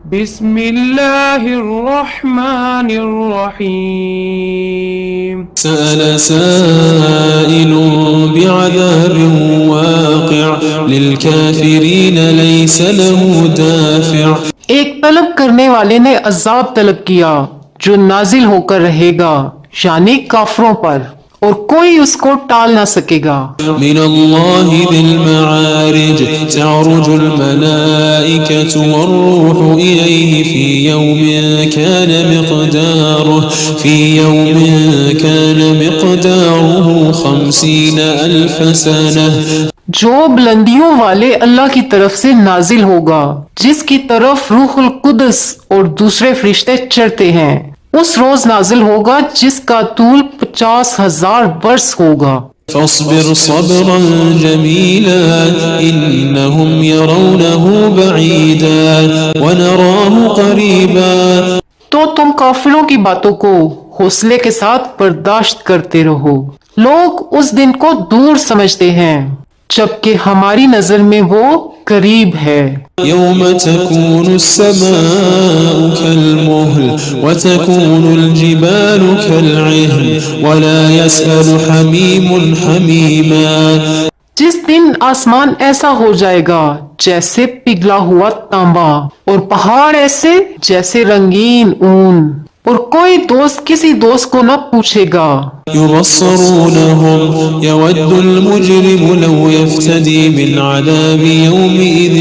بسم اللہ الرحمن الرحیم سأل سائل بعذاب واقع للكافرین لیس له دافع. ایک طلب کرنے والے نے عذاب طلب کیا جو نازل ہو کر رہے گا یعنی کافروں پر، اور کوئی اس کو ٹال نہ سکے گا. من اللہ ذی المعارج تعرج الملائکة والروح الیہ فی یوم کان مقدارہ 50 الف سنہ. جو بلندیوں والے اللہ کی طرف سے نازل ہوگا، جس کی طرف روح القدس اور دوسرے فرشتے چڑھتے ہیں. اس روز نازل ہوگا جس کا طول 50,000 برس ہوگا. فاصبر صبرا جمیلا انہم یرونہ بعیدا ونراہ قریبا. تو تم کافروں کی باتوں کو حوصلے کے ساتھ برداشت کرتے رہو. لوگ اس دن کو دور سمجھتے ہیں جبکہ ہماری نظر میں وہ قریب ہے. یوم تکون السماء کالمہل وتکون الجبال کالعہن ولا یسأل حمیم حمیما. جس دن آسمان ایسا ہو جائے گا جیسے پگھلا ہوا تانبا، اور پہاڑ ایسے جیسے رنگین اون، اور کوئی دوست کسی دوست کو نہ پوچھے گا. يبصرونهم يود المجرم لو يفتدي من عذاب يومئذ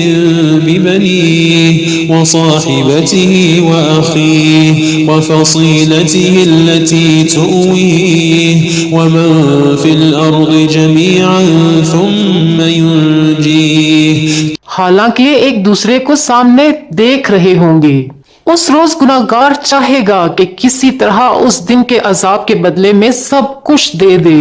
ببنيه وصاحبته وأخيه وفصيلته التي تؤويه ومن في الأرض جميعا ثم ينجيه. حالانکہ ایک دوسرے کو سامنے دیکھ رہے ہوں گے. اس روز گناہگار چاہے گا کہ کسی طرح اس دن کے عذاب کے بدلے میں سب کچھ دے دے،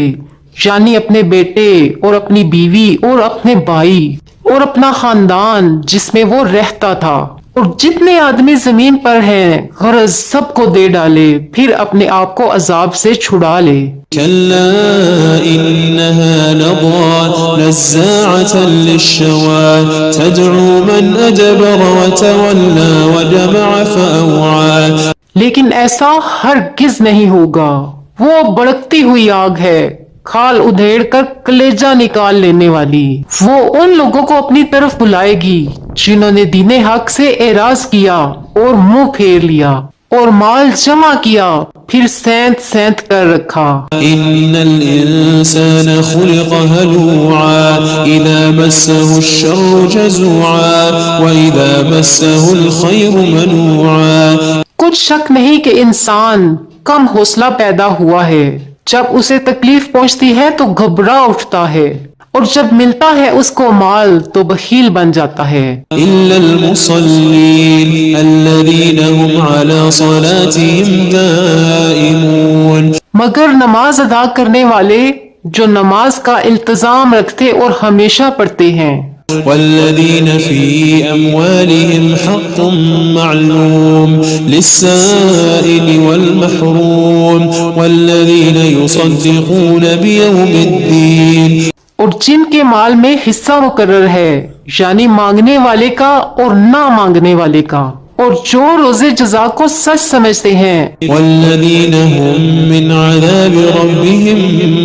یعنی اپنے بیٹے اور اپنی بیوی اور اپنے بھائی اور اپنا خاندان جس میں وہ رہتا تھا، اور جتنے آدمی زمین پر ہیں غرض سب کو دے ڈالے، پھر اپنے آپ کو عذاب سے چھڑا لے. كلا إنها لظى نزاعة للشوى تدعو من أدبر وتولى وجمع فأوعى. لیکن ایسا ہرگز نہیں ہوگا. وہ بڑکتی ہوئی آگ ہے، کھال ادھیڑ کر کلیجہ نکال لینے والی. وہ ان لوگوں کو اپنی طرف بلائے گی جنہوں نے دین حق سے اعراض کیا اور منہ پھیر لیا اور مال جمع کیا پھر سینت سینت کر رکھا. ان الانسان خلق هلوعا اذا مسه الشر جزوعا واذا مسه الخير منوعا. کچھ شک نہیں کہ انسان کم حوصلہ پیدا ہوا ہے. جب اسے تکلیف پہنچتی ہے تو گھبرا اٹھتا ہے، اور جب ملتا ہے اس کو مال تو بخیل بن جاتا ہے. الا المصلين الذين هم على صلاتهم دائمون. مگر نماز ادا کرنے والے جو نماز کا التزام رکھتے اور ہمیشہ پڑھتے ہیں. والذين في أموالهم حق معلوم للسائل والمحروم والذين يصدقون بيوم الدين. اور جن کے مال میں حصہ مقرر ہے یعنی مانگنے والے کا اور نہ مانگنے والے کا، اور جو روزے جزا کو سچ سمجھتے ہیں. والذین هم من عذاب ربهم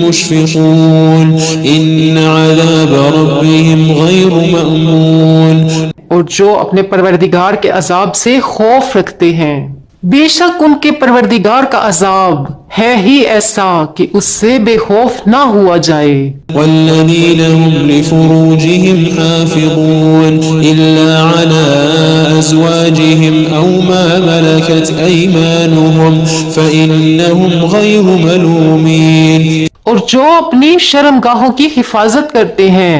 مشفقون ان عذاب ربهم غیر مأمون. اور جو اپنے پروردگار کے عذاب سے خوف رکھتے ہیں، بے شک ان کے پروردگار کا عذاب ہے ہی ایسا کہ اس سے بے خوف نہ ہوا جائے. والذین هم لفروجهم حافظون الا على ازواجهم او ما ملكت ايمانهم فانهم غیر ملومین. اور جو اپنی شرمگاہوں کی حفاظت کرتے ہیں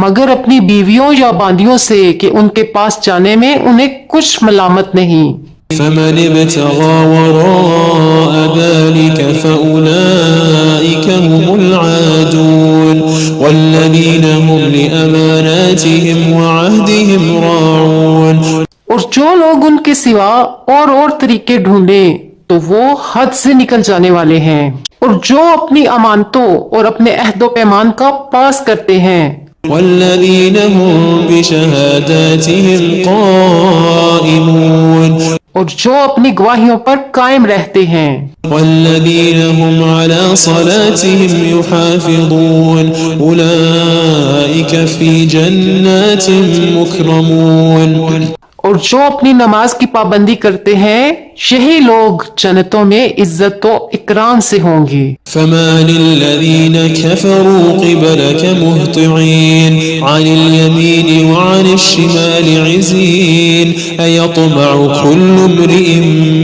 مگر اپنی بیویوں یا باندیوں سے کہ ان کے پاس جانے میں انہیں کچھ ملامت نہیں. فمن ابتغى وراء ذلك فأولئك هم العادون والذين هم لأماناتهم وعهدهم راعون. اور جو لوگ ان کے سوا اور طریقے ڈھونڈیں تو وہ حد سے نکل جانے والے ہیں، اور جو اپنی امانتوں اور اپنے عہد و پیمان کا پاس کرتے ہیں والذين هم بشهاداتهم قائمون اور جو اپنی گواہیوں پر قائم رہتے ہیں. والذين هم على صلاتهم يحافظون أولئك في جنات مكرمون اور جو اپنی نماز کی پابندی کرتے ہیں یہی لوگ جنتوں میں عزت و اکرام سے ہوں گے. فما للذين كفروا قبلك مهطعين عن اليمين وعن الشمال عزين أيطمع كل امرئ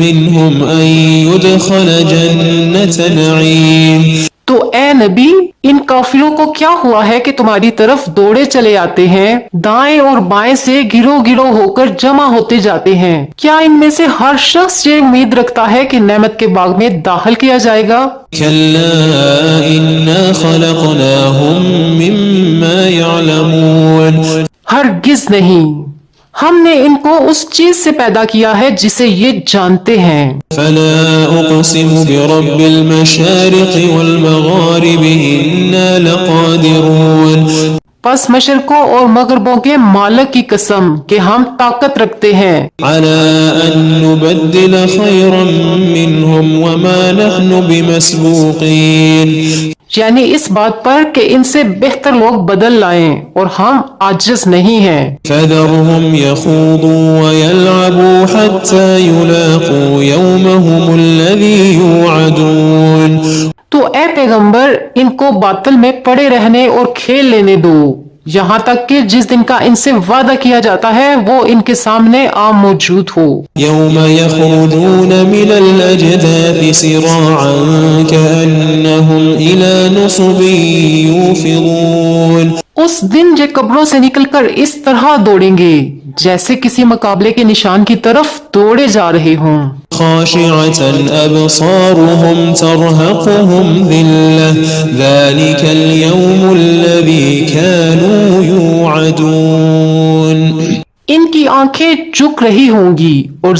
منهم أن يدخل جنة نعيم. تو اے نبی ان کافروں کو کیا ہوا ہے کہ تمہاری طرف دوڑے چلے آتے ہیں، دائیں اور بائیں سے گروہ گروہ ہو کر جمع ہوتے جاتے ہیں؟ کیا ان میں سے ہر شخص یہ امید رکھتا ہے کہ نعمت کے باغ میں داخل کیا جائے گا؟ كلا إنا خلقناهم مما يعلمون ہرگز نہیں، ہم نے ان کو اس چیز سے پیدا کیا ہے جسے یہ جانتے ہیں. فلا أقسم برب المشارق والمغارب إنا لقادرون پس مشرقوں اور مغربوں کے مالک کی قسم کہ ہم طاقت رکھتے ہیں على أن نبدل خيرا منهم وما نحن بمسبوقين یعنی اس بات پر کہ ان سے بہتر لوگ بدل لائیں اور ہم عاجز نہیں ہیں. فذرهم يخوضوا ويلعبوا حتى يلاقوا يومهم الذي يوعدون تو اے پیغمبر ان کو باطل میں پڑے رہنے اور کھیل لینے دو یہاں تک کہ جس دن کا ان سے وعدہ کیا جاتا ہے وہ ان کے سامنے عام موجود ہو. يوم يخرجون من الأجداث سراعا كأنهم إلى نصب يوفضون اس دن یہ قبروں سے نکل کر اس طرح دوڑیں گے جیسے کسی مقابلے کے نشان کی طرف دوڑے جا رہے ہوں. خاشعة أبصارهم ترهقهم ذلة ذلك اليوم الذي كانوا يوعدون ان کی آنکھیں جھک رہی ہوں گی اور